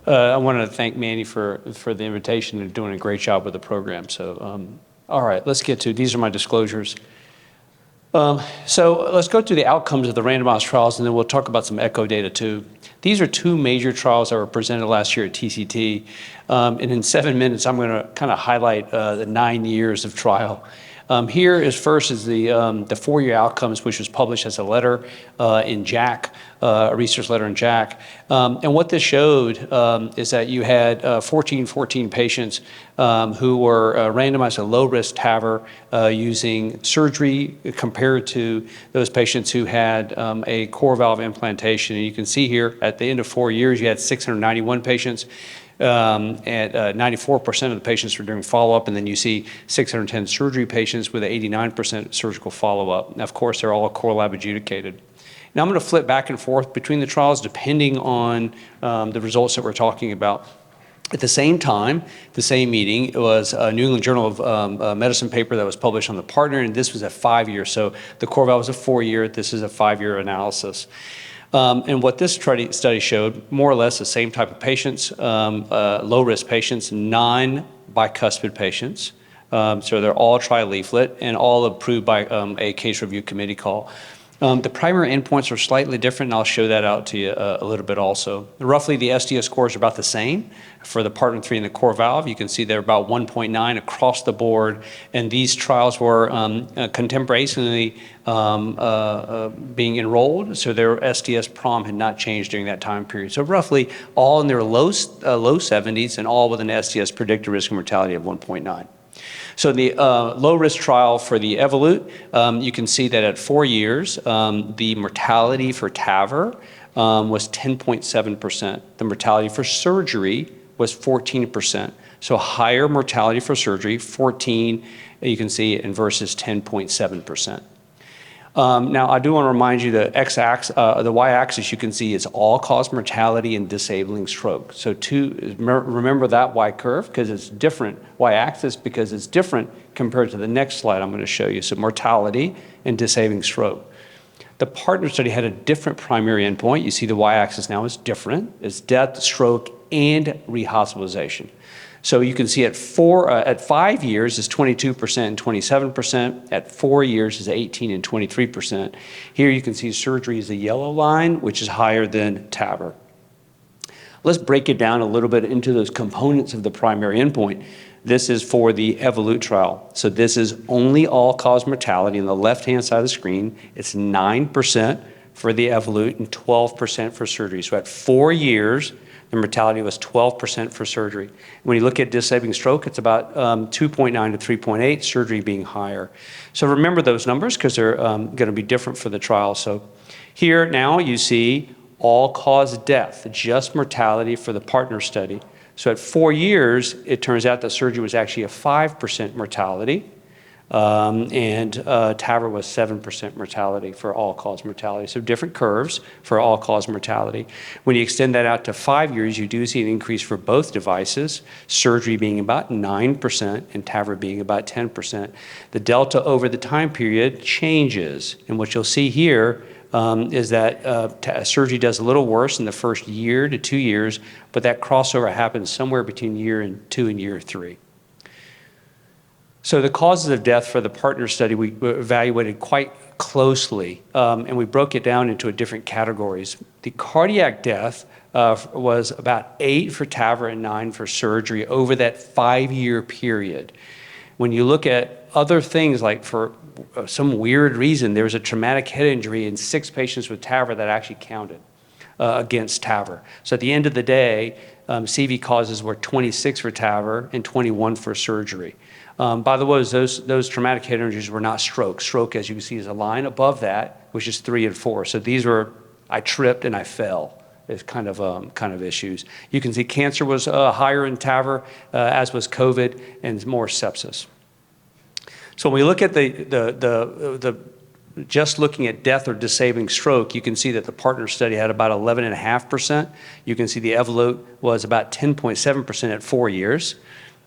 I wanted to thank Manny for the invitation and doing a great job with the program. So, all right, let's get to, these are my disclosures. So let's go to the outcomes of the randomized trials, and then we'll talk about some echo data too. These are two major trials that were presented last year at TCT. And in 7 minutes, I'm going to kind of highlight the 9 years of trial. Here is first is the 4-year outcomes, which was published as a letter in JACC, a research letter in JACC. And what this showed is that you had 14 patients who were randomized to low-risk TAVR using surgery compared to those patients who had a core valve implantation. And you can see here at the end of 4 years, you had 691 patients. And 94% of the patients were doing follow-up, and then you see 610 surgery patients with 89% surgical follow-up. Now, of course, they're all core lab adjudicated. Now, I'm going to flip back and forth between the trials depending on the results that we're talking about. At the same time, the same meeting, it was a New England Journal of Medicine paper that was published on the partner, and this was at 5 years. So the core valve was a 4-year, this is a 5-year analysis. And what this study showed, more or less the same type of patients, low-risk patients, non-bicuspid patients. So they're all tri-leaflet and all approved by a case review committee call. The primary endpoints are slightly different, and I'll show that out to you a little bit also. Roughly, the SDS scores are about the same for the PARTNER 3 and the core valve. You can see they're about 1.9 across the board, and these trials were contemporaneously being enrolled, so their SDS prom had not changed during that time period. So roughly all in their low 70s and all with an SDS predicted risk of mortality of 1.9. So the low-risk trial for the Evolut, you can see that at 4 years, the mortality for TAVR was 10.7%. The mortality for surgery was 14%. So higher mortality for surgery, 14, you can see, and versus 10.7%. Now, I do want to remind you the the y-axis you can see is all-cause mortality and disabling stroke. So remember that Y curve because it's different, y-axis because it's different compared to the next slide I'm going to show you. So mortality and disabling stroke. The PARTNER study had a different primary endpoint. You see the y-axis now is different. It's death, stroke, and rehospitalization. So you can see at 5 years is 22% and 27%. At 4 years is 18 and 23%. Here you can see surgery is the yellow line, which is higher than TAVR. Let's break it down a little bit into those components of the primary endpoint. This is for the Evolut trial. So this is only all-cause mortality on the left-hand side of the screen. It's 9% for the Evolut and 12% for surgery. So at 4 years, the mortality was 12% for surgery. When you look at disabling stroke, it's about 2.9 to 3.8, surgery being higher. So remember those numbers because they're going to be different for the trial. So here now you see all-cause death, just mortality for the PARTNER study. So at 4 years, it turns out that surgery was actually a 5% mortality. And TAVR was 7% mortality for all-cause mortality. So different curves for all-cause mortality. When you extend that out to 5 years, you do see an increase for both devices, surgery being about 9% and TAVR being about 10%. The delta over the time period changes. And what you'll see here is that surgery does a little worse in the first year to 2 years, but that crossover happens somewhere between year 2 and year 3. So the causes of death for the PARTNER study we evaluated quite closely, and we broke it down into different categories. The cardiac death was about 8 for TAVR and 9 for surgery over that 5-year period. When you look at other things, like for some weird reason, there was a traumatic head injury in 6 patients with TAVR that actually counted against TAVR. So at the end of the day, CV causes were 26 for TAVR and 21 for surgery. By the way, those traumatic head injuries were not stroke. Stroke, as you can see, is a line above that, which is 3 and 4. So these were, I tripped and I fell. It's kind of issues. You can see cancer was higher in TAVR, as was COVID, and more sepsis. So when we look at just looking at death or disabling stroke, you can see that the PARTNER study had about 11.5%. You can see the Evolut was about 10.7% at 4 years.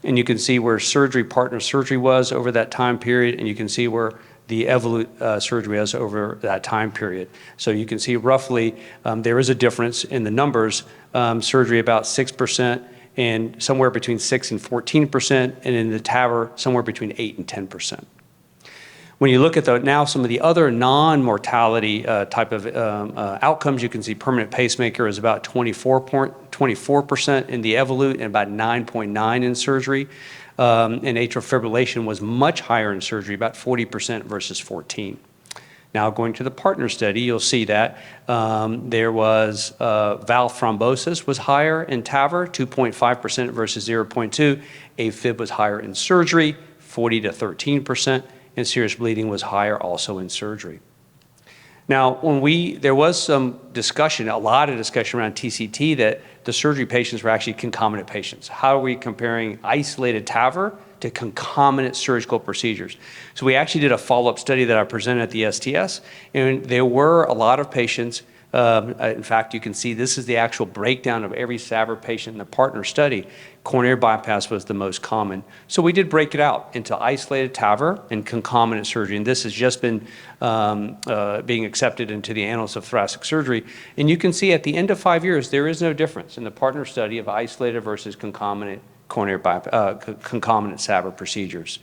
And you can see where PARTNER surgery was over that time period, and you can see where the Evolut surgery was over that time period. So you can see roughly there is a difference in the numbers, surgery about 6%, and somewhere between 6 and 14%, and in the TAVR, somewhere between 8 and 10%. When you look at now some of the other non-mortality type of outcomes, you can see permanent pacemaker is about 24% in the Evolut and about 9.9 in surgery. And atrial fibrillation was much higher in surgery, about 40% versus 14. Now going to the partner study, you'll see that there was valve thrombosis was higher in TAVR, 2.5% versus 0.2. AFib was higher in surgery, 40 to 13%. And serious bleeding was higher also in surgery. Now, there was some discussion, a lot of discussion around TCT that the surgery patients were actually concomitant patients. How are we comparing isolated TAVR to concomitant surgical procedures? So we actually did a follow-up study that I presented at the STS, and there were a lot of patients. In fact, you can see this is the actual breakdown of every TAVR patient in the partner study. Coronary bypass was the most common. So we did break it out into isolated TAVR and concomitant surgery, and this has just been being accepted into the Annals of Thoracic Surgery. And you can see at the end of 5 years, there is no difference in the partner study of isolated versus concomitant concomitant TAVR procedures.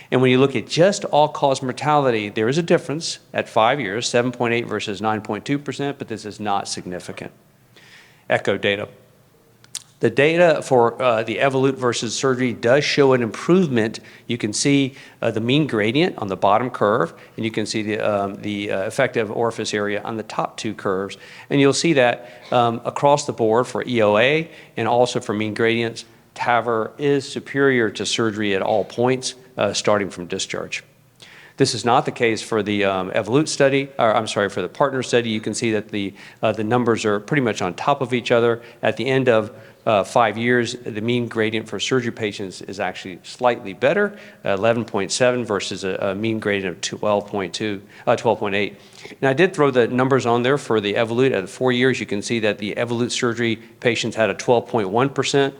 And when you look at just all-cause mortality, there is a difference at 5 years, 7.8 versus 9.2%, but this is not significant. Echo data. The data for the Evolut versus surgery does show an improvement. You can see the mean gradient on the bottom curve, and you can see the effective orifice area on the top two curves. And you'll see that across the board for EOA and also for mean gradients, TAVR is superior to surgery at all points, starting from discharge. This is not the case for the Evolut study, or I'm sorry, for the partner study. You can see that the numbers are pretty much on top of each other. At the end of 5 years, the mean gradient for surgery patients is actually slightly better, 11.7 versus a mean gradient of 12.8. And I did throw the numbers on there for the Evolut at 4 years. You can see that the Evolut surgery patients had a 12.1%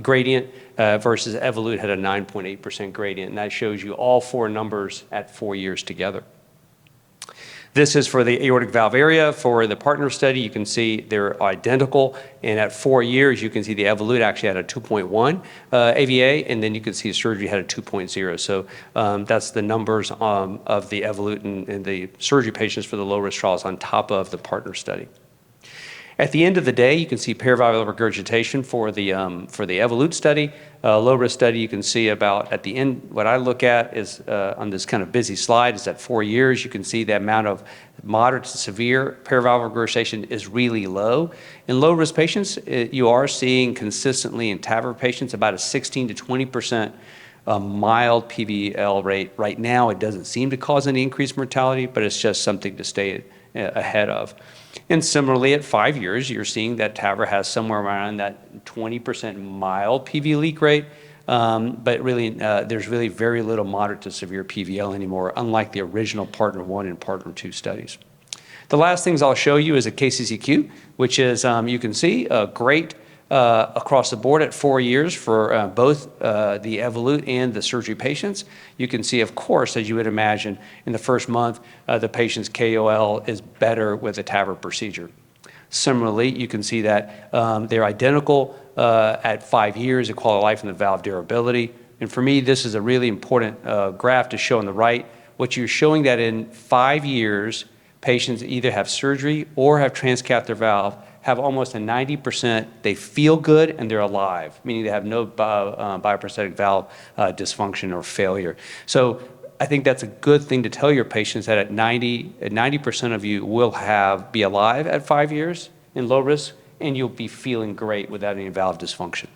gradient versus Evolut had a 9.8% gradient, and that shows you all four numbers at 4 years together. This is for the aortic valve area. For the partner study, you can see they're identical, and at 4 years, you can see the Evolut actually had a 2.1 AVA, and then you can see surgery had a 2.0. So that's the numbers of the Evolut and the surgery patients for the low-risk trials on top of the partner study. At the end of the day, you can see paravalvular regurgitation for the Evolut study. Low-risk study, you can see about at the end, what I look at is on this kind of busy slide is at 4 years, you can see the amount of moderate to severe paravalvular regurgitation is really low. In low-risk patients, you are seeing consistently in TAVR patients about a 16 to 20% mild PVL rate. Right now, it doesn't seem to cause any increased mortality, but it's just something to stay ahead of. And similarly, at 5 years, you're seeing that TAVR has somewhere around that 20% mild PV leak rate, but really, there's really very little moderate to severe PVL anymore, unlike the original Partner 1 and Partner 2 studies. The last things I'll show you is a KCCQ, which is, you can see, great across the board at 4 years for both the Evolut and the surgery patients. You can see, of course, as you would imagine, in the first month, the patient's KOL is better with a TAVR procedure. Similarly, you can see that they're identical at 5 years, the quality of life and the valve durability. And for me, this is a really important graph to show on the right. What you're showing that in 5 years, patients either have surgery or have transcatheter valve, have almost a 90%, they feel good and they're alive, meaning they have no bioprosthetic valve dysfunction or failure. So I think that's a good thing to tell your patients that at 90% of you will be alive at 5 years in low risk, and you'll be feeling great without any valve dysfunction.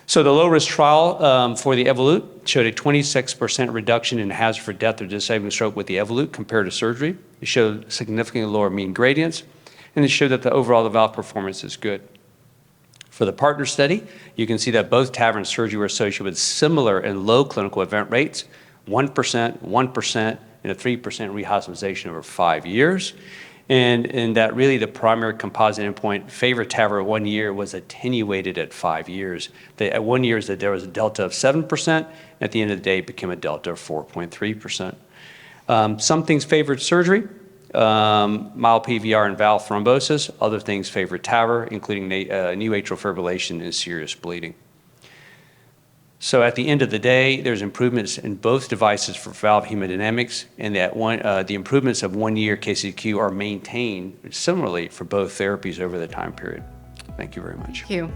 So the low-risk trial for the Evolut showed a 26% reduction in hazard for death or disabling stroke with the Evolut compared to surgery. It showed significantly lower mean gradients, and it showed that the overall valve performance is good. For the partner study, you can see that both TAVR and surgery were associated with similar and low clinical event rates, 1%, 1%, and a 3% rehospitalization over 5 years. And that really the primary composite endpoint favored TAVR at 1 year was attenuated at 5 years. At 1 year, there was a delta of 7%. At the end of the day, it became a delta of 4.3%. Some things favored surgery, mild PVR and valve thrombosis. Other things favored TAVR, including new atrial fibrillation and serious bleeding. So at the end of the day, there's improvements in both devices for valve hemodynamics, and that the improvements of 1 year KCQ are maintained similarly for both therapies over the time period. Thank you very much. Thank you.